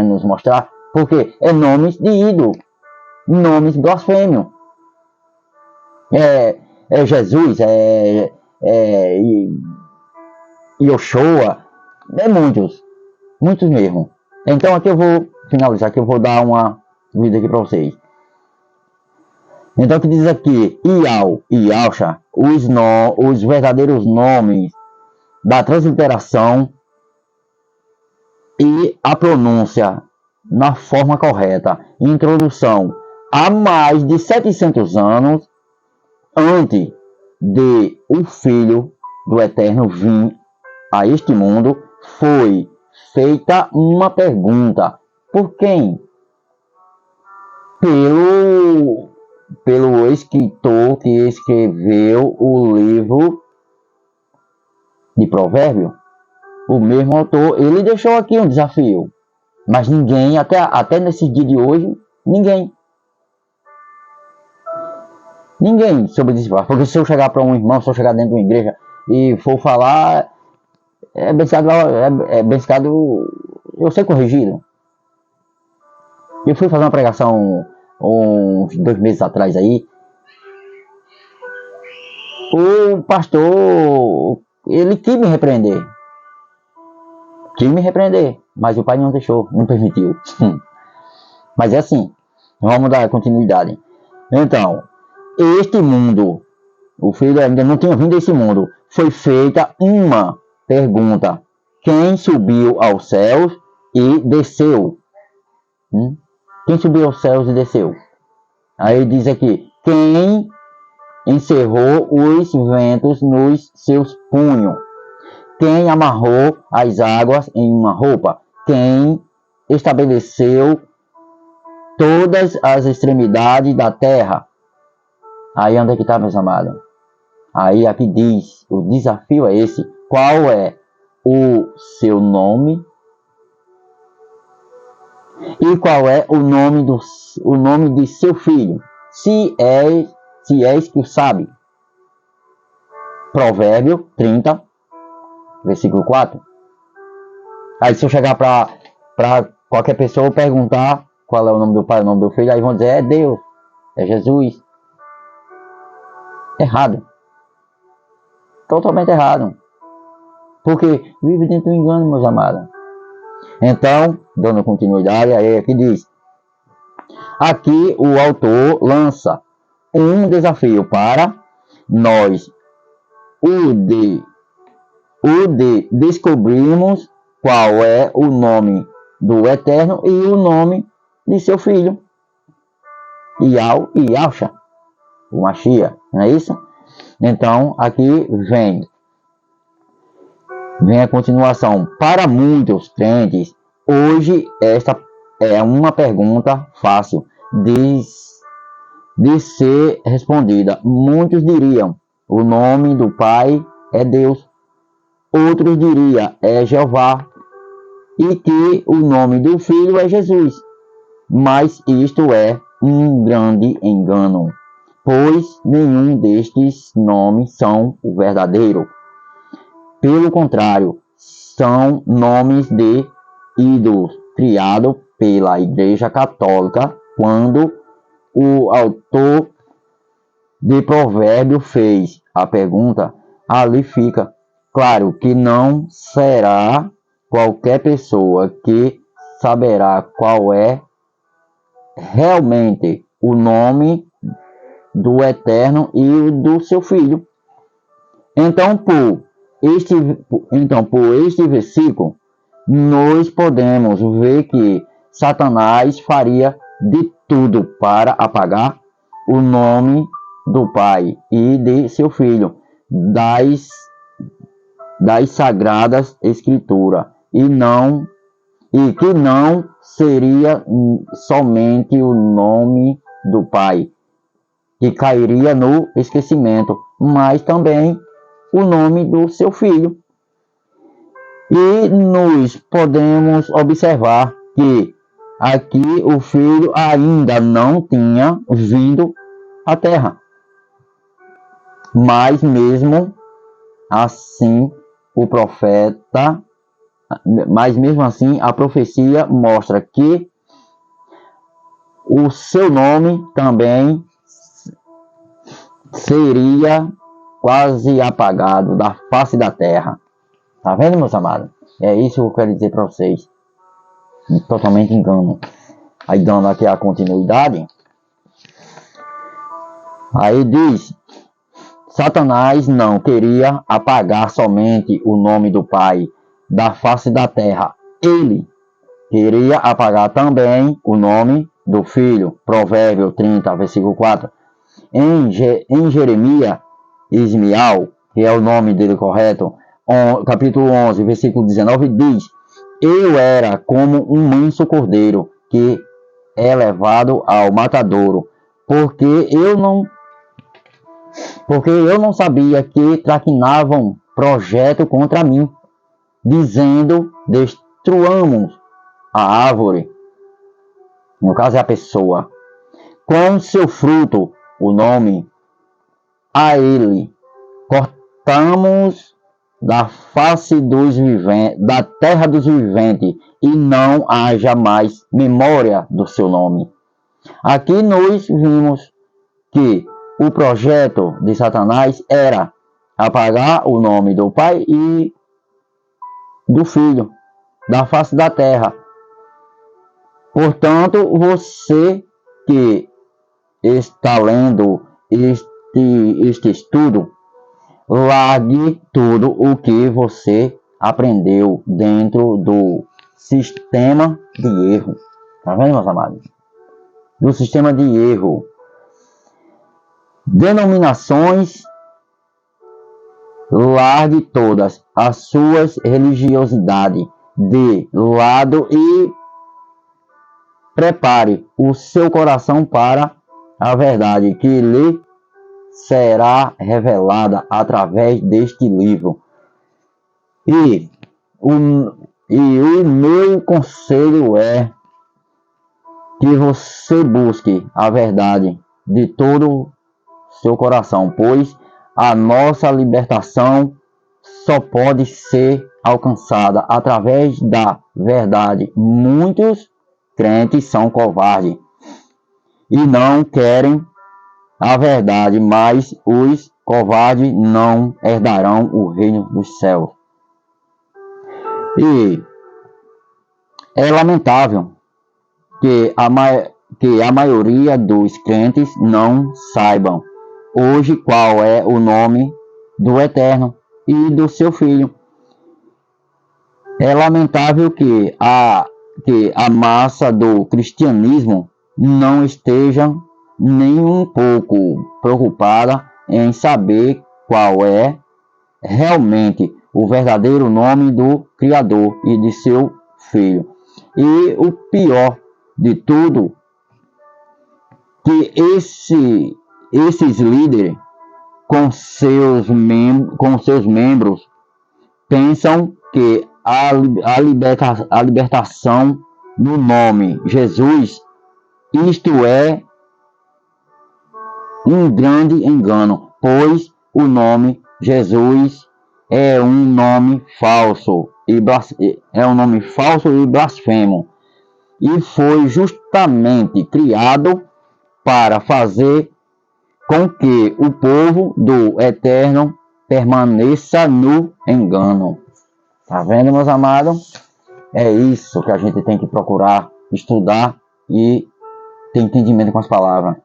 nos mostrar, porque é nomes de ídolo, nomes blasfêmios. É Jesus, Yoshua, muitos mesmo. Então aqui eu vou finalizar, aqui eu vou dar uma vida aqui para vocês. Então que diz aqui, Ial e Ialcha, os verdadeiros nomes da transliteração e a pronúncia na forma correta. Introdução: há mais de 700 anos antes de o Filho do Eterno vir a este mundo, foi feita uma pergunta. Por quem? Pelo escritor que escreveu o livro de Provérbios. O mesmo autor, ele deixou aqui um desafio. Mas ninguém, até nesse dia de hoje, ninguém soube decifrar. Porque se eu chegar para um irmão, se eu chegar dentro de uma igreja e for falar, é beliscado, eu ser corrigido. Eu fui fazer uma pregação uns 2 meses atrás aí. O pastor, ele quis me repreender. Mas o pai não deixou, não permitiu. Mas é assim, vamos dar continuidade. Então, este mundo, o Filho ainda não tinha vindo a esse mundo. Foi feita uma pergunta: quem subiu aos céus e desceu? Quem subiu aos céus e desceu? Aí diz aqui: quem encerrou os ventos nos seus punhos? Quem amarrou as águas em uma roupa? Quem estabeleceu todas as extremidades da terra? Aí onde é que está, meus amados? Aí aqui diz, o desafio é esse: qual é o seu nome? E qual é o nome de seu filho? Se és que o sabe. Provérbio 30, versículo 4. Aí se eu chegar para qualquer pessoa perguntar qual é o nome do pai, o nome do filho, aí vão dizer: é Deus, é Jesus. Errado. Totalmente errado. Porque vive dentro do engano, meus amados. Então, dando continuidade, aí aqui diz: aqui o autor lança um desafio para nós, o de descobrirmos qual é o nome do Eterno e o nome de seu filho, Yahshua, o Mashiach, não é isso? Então, aqui vem a continuação. Para muitos crentes, hoje esta é uma pergunta fácil de ser respondida. Muitos diriam: o nome do Pai é Deus. Outros diriam: é Jeová. E que o nome do Filho é Jesus. Mas isto é um grande engano, pois nenhum destes nomes são o verdadeiro. Pelo contrário, são nomes de ídolos criados pela Igreja Católica, quando o autor de Provérbios fez a pergunta. Ali fica claro que não será qualquer pessoa que saberá qual é realmente o nome do Eterno e o do seu Filho. Então, por este versículo, nós podemos ver que Satanás faria de tudo para apagar o nome do Pai e de seu Filho das Sagradas Escrituras, e que não seria somente o nome do Pai que cairia no esquecimento, mas também o nome do seu Filho. E nós podemos observar que aqui o Filho ainda não tinha vindo à Terra, mas mesmo assim a profecia mostra que o seu nome também seria quase apagado da face da terra. Tá vendo, meus amados? É isso que eu quero dizer para vocês. Totalmente engano. Aí dando aqui a continuidade. Aí diz: Satanás não queria apagar somente o nome do Pai da face da terra. Ele queria apagar também o nome do filho. Provérbio 30, versículo 4. Em Jeremias, Ismial, que é o nome dele correto, capítulo 11, versículo 19, diz: eu era como um manso cordeiro que é levado ao matadouro, porque eu não sabia que traquinavam projeto contra mim, dizendo: destruamos a árvore, no caso é a pessoa, com seu fruto, o nome, a ele cortamos da face dos viventes, da terra dos viventes, e não haja mais memória do seu nome. Aqui nós vimos que o projeto de Satanás era apagar o nome do Pai e do Filho da face da terra. Portanto, você que está lendo este estudo, largue tudo o que você aprendeu dentro do sistema de erro. Tá vendo, meus amados? Do sistema de erro. Denominações, largue todas as suas religiosidades de lado e prepare o seu coração para a verdade que lhe será revelada através deste livro. E o meu conselho é que você busque a verdade de todo seu coração, pois a nossa libertação só pode ser alcançada através da verdade. Muitos crentes são covardes e não querem a verdade, mas os covardes não herdarão o reino dos céus. E é lamentável que a maioria dos crentes não saibam hoje qual é o nome do Eterno e do seu Filho. É lamentável que a massa do cristianismo não esteja nem um pouco preocupada em saber qual é realmente o verdadeiro nome do Criador e de seu Filho. E o pior de tudo, que esses líderes com seus membros pensam que a libertação no nome Jesus, isto é um grande engano, pois o nome Jesus é um nome falso e blasfemo, e foi justamente criado para fazer com que o povo do Eterno permaneça no engano. Tá vendo, meus amados? É isso que a gente tem que procurar estudar e ter entendimento com as palavras.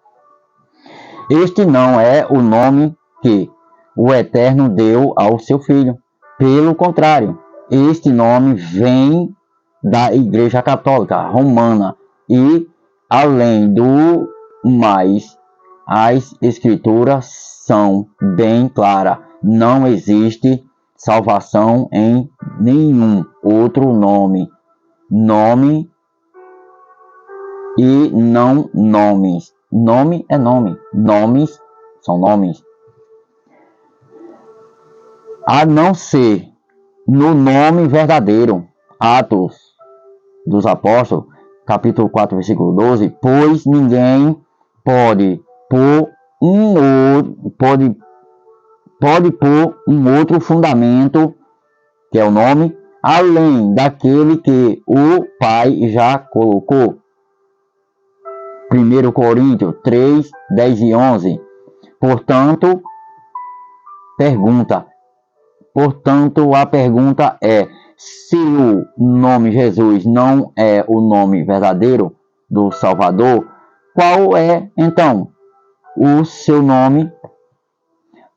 Este não é o nome que o Eterno deu ao seu Filho. Pelo contrário, este nome vem da Igreja Católica Romana e, além do mais, as Escrituras são bem claras. Não existe salvação em nenhum outro nome. Nome e não nomes. Nome é nome. Nomes são nomes. A não ser no nome verdadeiro. Atos dos Apóstolos, capítulo 4, versículo 12. Pois ninguém pode pôr um outro fundamento, que é o nome, além daquele que o Pai já colocou. 1 Coríntios 3, 10 e 11. Portanto, a pergunta é: se o nome Jesus não é o nome verdadeiro do Salvador, qual é, então, o seu nome?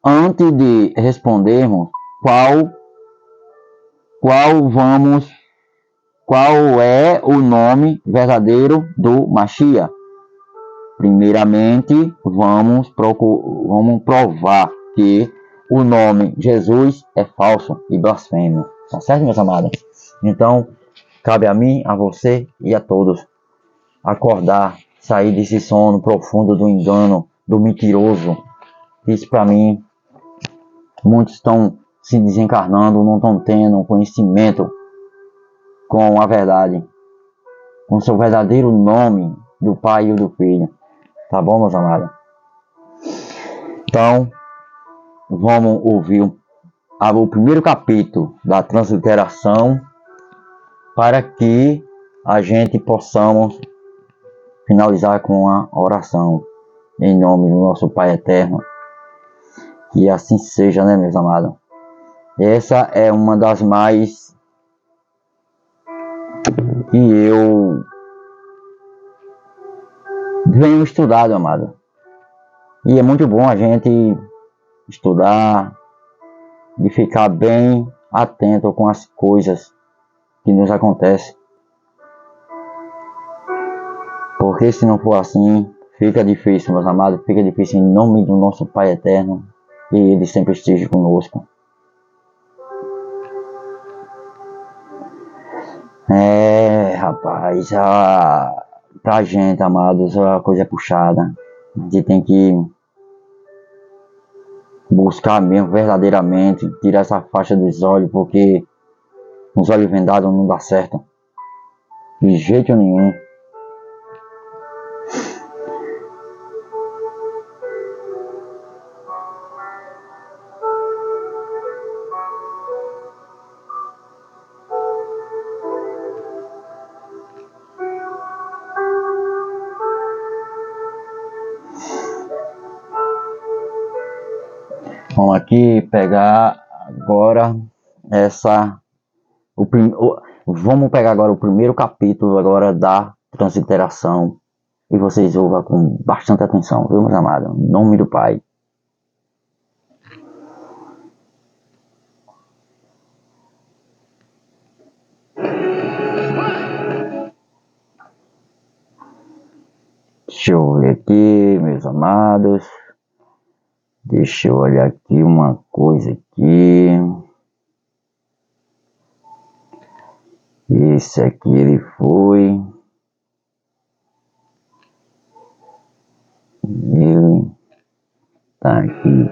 Antes de respondermos qual qual é o nome verdadeiro do Mashiach? Primeiramente, vamos provar que o nome Jesus é falso e blasfemo. Tá certo, meus amados? Então, cabe a mim, a você e a todos acordar, sair desse sono profundo do engano, do mentiroso. Isso para mim, muitos estão se desencarnando, não estão tendo conhecimento com a verdade, com o seu verdadeiro nome do Pai e do Filho. Tá bom, meus amados? Então, vamos ouvir o primeiro capítulo da transliteração para que a gente possamos finalizar com a oração em nome do nosso Pai Eterno. Que assim seja, né, meus amados? Essa é uma das mais que eu venho estudado, amado. E é muito bom a gente estudar e ficar bem atento com as coisas que nos acontecem. Porque se não for assim, fica difícil, meus amados. Fica difícil em nome do nosso Pai Eterno. E Ele sempre esteja conosco. Rapaz, pra gente, amados, a coisa é puxada. A gente tem que buscar mesmo verdadeiramente, tirar essa faixa dos olhos, porque os olhos vendados não dá certo. De jeito nenhum. Vamos aqui pegar agora vamos pegar agora o primeiro capítulo agora da transliteração e vocês ouvam com bastante atenção, viu, meus amados? Em nome do Pai. Deixa eu ver aqui, meus amados. Deixa eu olhar aqui uma coisa aqui. Esse aqui ele foi. Ele tá aqui.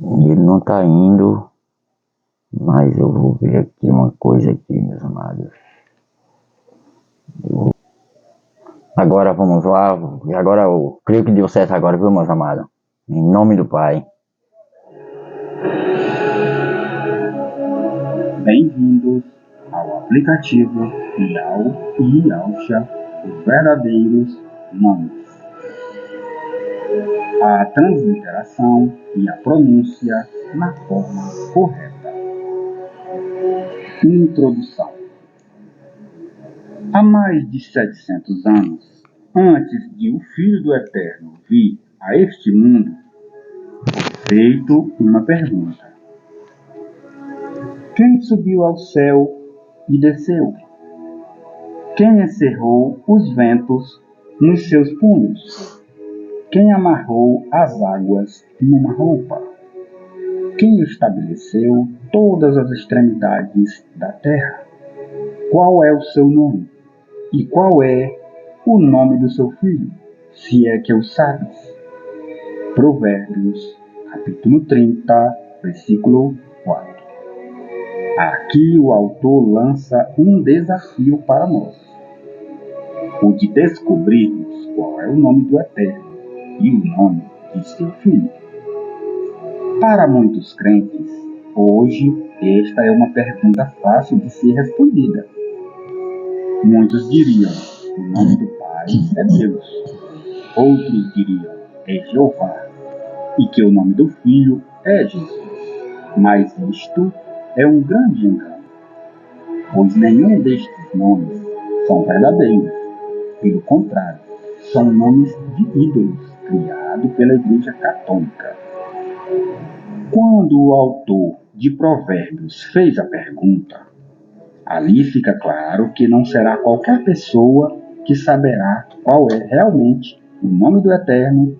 Ele não tá indo. Mas eu vou ver aqui uma coisa aqui, meus amados. Agora vamos lá. E agora eu creio que deu certo agora, viu, meus amados? Em nome do Pai. Bem-vindos ao aplicativo Iau e Yausha, os verdadeiros nomes. A transliteração e a pronúncia na forma correta. Introdução. Há mais de 700 anos, antes de o Filho do Eterno vir a este mundo, foi feito uma pergunta. Quem subiu ao céu e desceu? Quem encerrou os ventos nos seus punhos? Quem amarrou as águas numa roupa? Quem estabeleceu todas as extremidades da terra? Qual é o seu nome? E qual é o nome do seu filho, se é que o sabes? Provérbios, capítulo 30, versículo 4. Aqui o autor lança um desafio para nós, o de descobrirmos qual é o nome do Eterno e o nome de seu filho. Para muitos crentes, hoje esta é uma pergunta fácil de ser respondida. Muitos diriam, o nome do Pai é Deus. Outros diriam, é Jeová. E que o nome do Filho é Jesus. Mas isto é um grande engano, pois nenhum destes nomes são verdadeiros. Pelo contrário, são nomes de ídolos criados pela Igreja Católica. Quando o autor de Provérbios fez a pergunta, ali fica claro que não será qualquer pessoa que saberá qual é realmente o nome do Eterno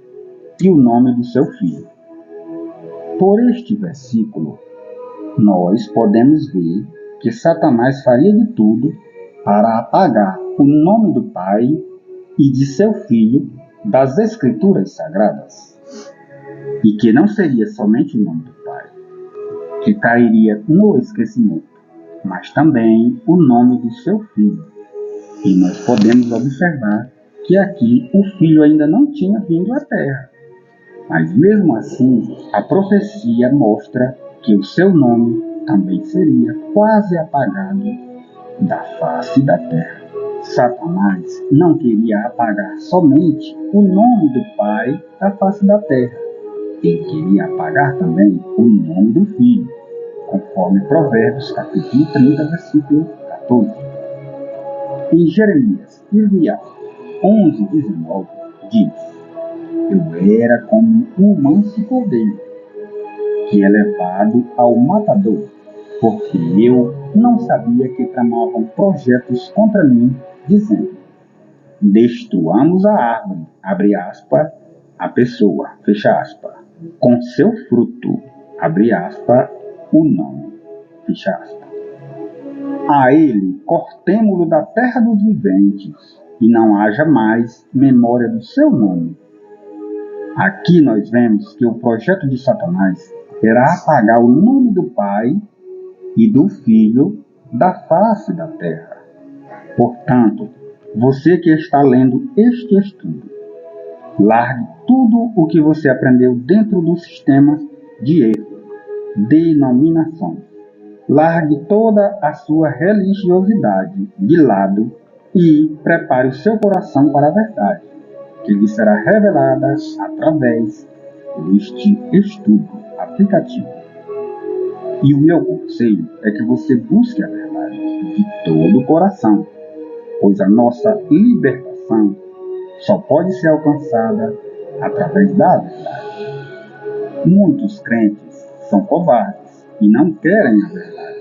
e o nome do seu Filho. Por este versículo, nós podemos ver que Satanás faria de tudo para apagar o nome do Pai e de seu Filho das Escrituras Sagradas. E que não seria somente o nome do Pai, que cairia no esquecimento, mas também o nome do seu Filho. E nós podemos observar que aqui o Filho ainda não tinha vindo à Terra. Mas mesmo assim, a profecia mostra que o seu nome também seria quase apagado da face da terra. Satanás não queria apagar somente o nome do Pai da face da terra. Ele queria apagar também o nome do Filho, conforme Provérbios capítulo 30, versículo 14. Em Jeremias, Irmial 11:19, diz: Eu era como um manso cordeiro, que é levado ao matador, porque eu não sabia que tramavam projetos contra mim, dizendo: destruamos a árvore, abre aspas, a pessoa, fecha aspas, com seu fruto, abre aspas, o nome, fecha aspas. A ele cortemo-lo da terra dos viventes, e não haja mais memória do seu nome. Aqui nós vemos que o projeto de Satanás era apagar o nome do Pai e do Filho da face da terra. Portanto, você que está lendo este estudo, largue tudo o que você aprendeu dentro do sistema de erro, denominações. Largue toda a sua religiosidade de lado e prepare o seu coração para a verdade, que lhe será revelada através deste estudo aplicativo. E o meu conselho é que você busque a verdade de todo o coração, pois a nossa libertação só pode ser alcançada através da verdade. Muitos crentes são covardes e não querem a verdade,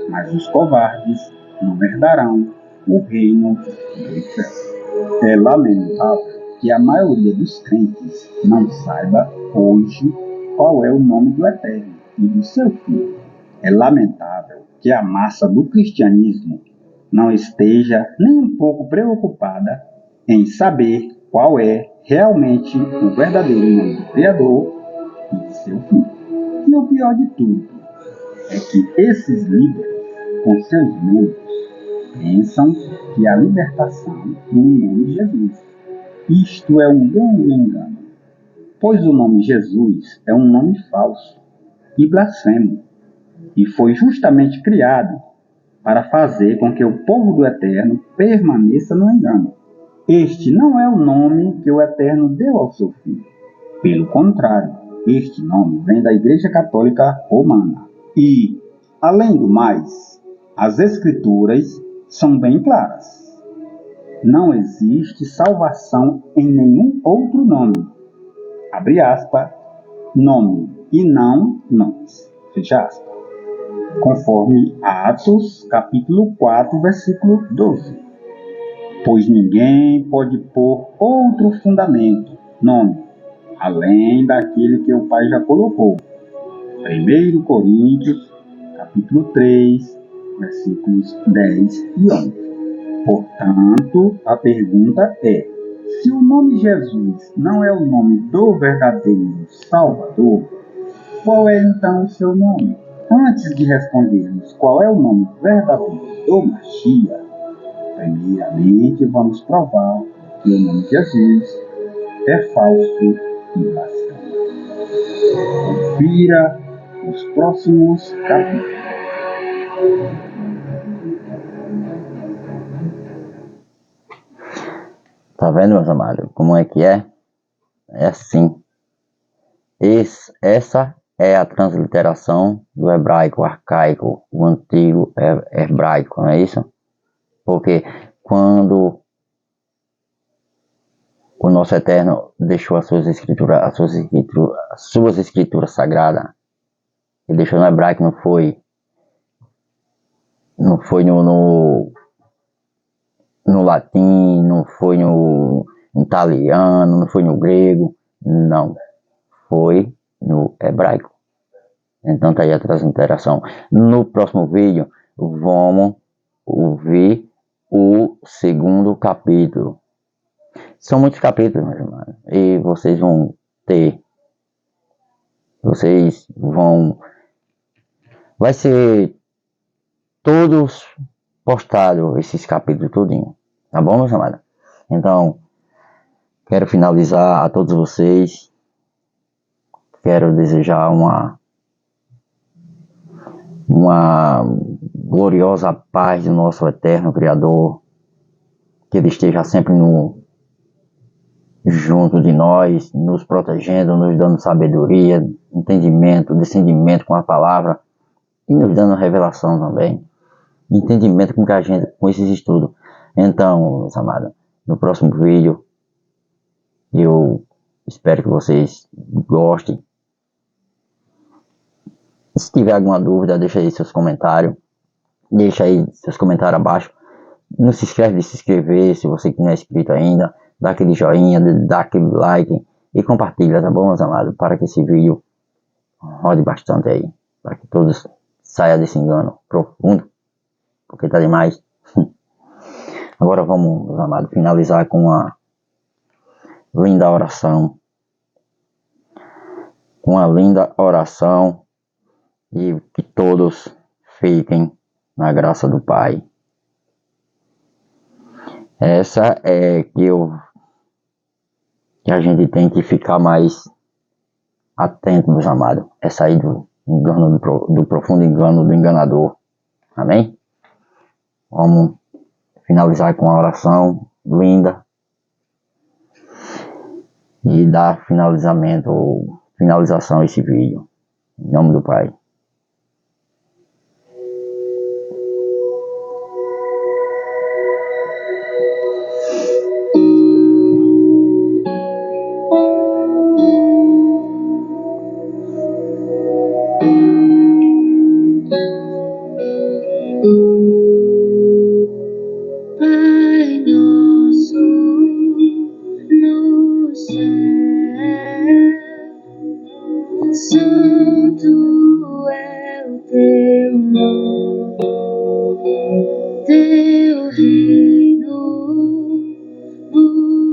mas os covardes não herdarão o reino dos céus. É lamentável que a maioria dos crentes não saiba hoje qual é o nome do Eterno e do seu Filho. É lamentável que a massa do cristianismo não esteja nem um pouco preocupada em saber qual é realmente o verdadeiro nome do Criador e de seu Filho. E o pior de tudo é que esses líderes, com seus membros, pensam que a libertação no nome de Jesus. Isto é um grande engano, pois o nome Jesus é um nome falso e blasfemo, e foi justamente criado para fazer com que o povo do Eterno permaneça no engano. Este não é o nome que o Eterno deu ao seu Filho. Pelo contrário, este nome vem da Igreja Católica Romana. E, além do mais, as Escrituras são bem claras. Não existe salvação em nenhum outro nome. Abre aspas, nome e não nomes. Fecha aspas. Conforme Atos, capítulo 4, versículo 12. Pois ninguém pode pôr outro fundamento, nome, além daquele que o Pai já colocou. 1 Coríntios, capítulo 3, versículos 10 e 11. Portanto, a pergunta é: se o nome Jesus não é o nome do verdadeiro Salvador, qual é então o seu nome? Antes de respondermos qual é o nome verdadeiro do Mashiach, primeiramente vamos provar que o nome Jesus é falso e blasfemo. Confira os próximos capítulos. Tá vendo, meus amados? Como é que é? É assim. Essa é a transliteração do hebraico arcaico, o antigo hebraico, não é isso? Porque quando o nosso Eterno deixou as suas escrituras sagradas, Ele deixou no hebraico, não foi no latim, não foi no italiano, não foi no grego, não, foi no hebraico. Então tá aí a transliteração. No próximo vídeo vamos ouvir o segundo capítulo. São muitos capítulos, meus irmãos, e vocês vão vai ser todos postados esses capítulos tudinho, tá bom, meus amados? Então, quero finalizar a todos vocês, quero desejar uma gloriosa paz do nosso eterno Criador, que Ele esteja sempre junto de nós, nos protegendo, nos dando sabedoria, entendimento, discernimento com a palavra e nos dando revelação também, entendimento com esses estudos. Então, meus amados, no próximo vídeo eu espero que vocês gostem. Se tiver alguma dúvida, deixa aí seus comentários. Deixa aí seus comentários abaixo. Não se esquece de se inscrever se você que não é inscrito ainda. Dá aquele joinha, dá aquele like e compartilha, tá bom, meus amados? Para que esse vídeo rode bastante aí. Para que todos saiam desse engano profundo. Porque tá demais. Agora vamos, meus amados, finalizar com uma linda oração. Uma linda oração. E que todos fiquem na graça do Pai. Essa é que a gente tem que ficar mais atento, meus amados. É sair do engano, do profundo engano do enganador. Amém? Vamos finalizar com uma oração linda e dar finalização a esse vídeo. Em nome do Pai. Pai nosso no céu, santo é o teu nome, teu reino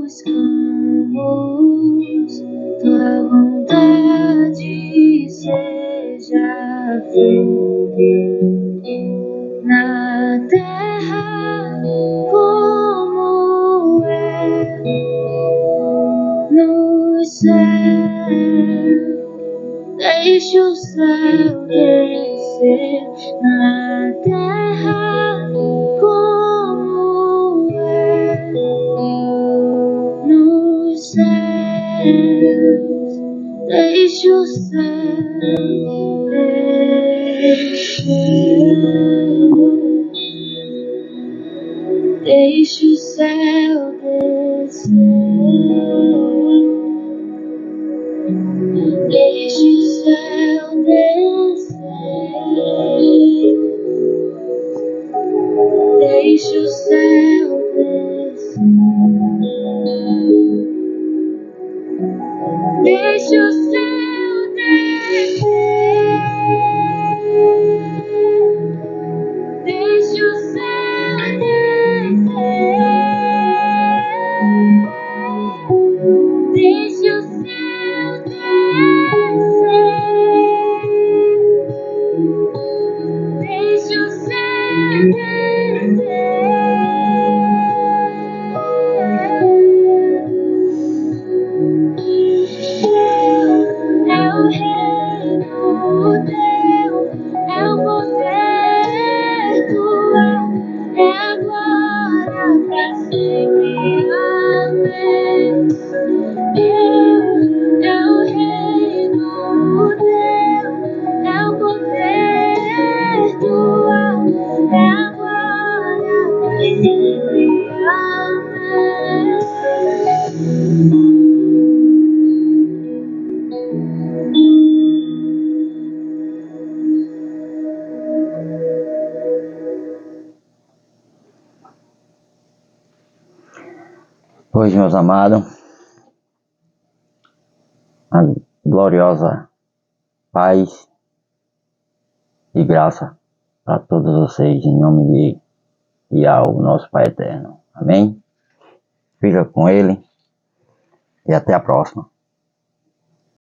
buscamos, tua vontade seja feita na terra como é no céu. Deixa o céu descer na terra como é nos céus. Deixa o céu descer. Deixa o céu descer. Deixa o céu descer. Deixa o céu descer. Deixa o céu descer. Deixa o céu descer. Deixa o céu descer. Deixa o céu descer. É o reino teu, é o poder tua, é a glória pra sempre. Amém. É o reino teu, é o poder tua, é a glória pra sempre. Amém. Hoje, meus amados, a gloriosa paz e graça para todos vocês, em nome de Yahweh, o nosso Pai Eterno. Amém? Fica com Ele e até a próxima.